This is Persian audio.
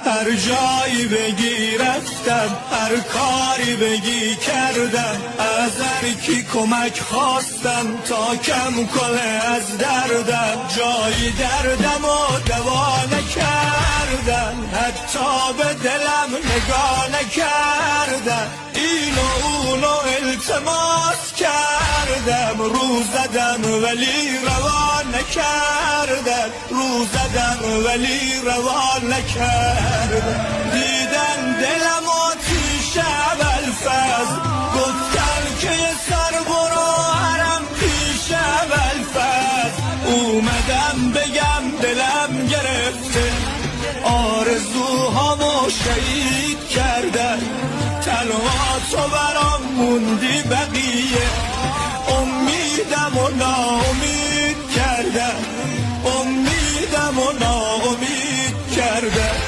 هر جایی بگی رفتم، هر کاری بگی کردم، از هر کی کمک خواستم تا کم کنه از دردم. جایی دردم و دوا نکردن، حتی به دلم نگاه نکردن. اینو اونو التماس کردم، رو زدم ولی روا نکردن، رو زدم ولی روا نکردن. دیدن دلم آتیش ابوالفضل، گفتن که یه سر برو حرم پیش ابوالفضل. اومدم بگم دلم گرفته، آرزوهامو شهید کردن، تنها تو برام موندی بقیه. امیدم و ناامید کردن، امیدم و ناامید کردن.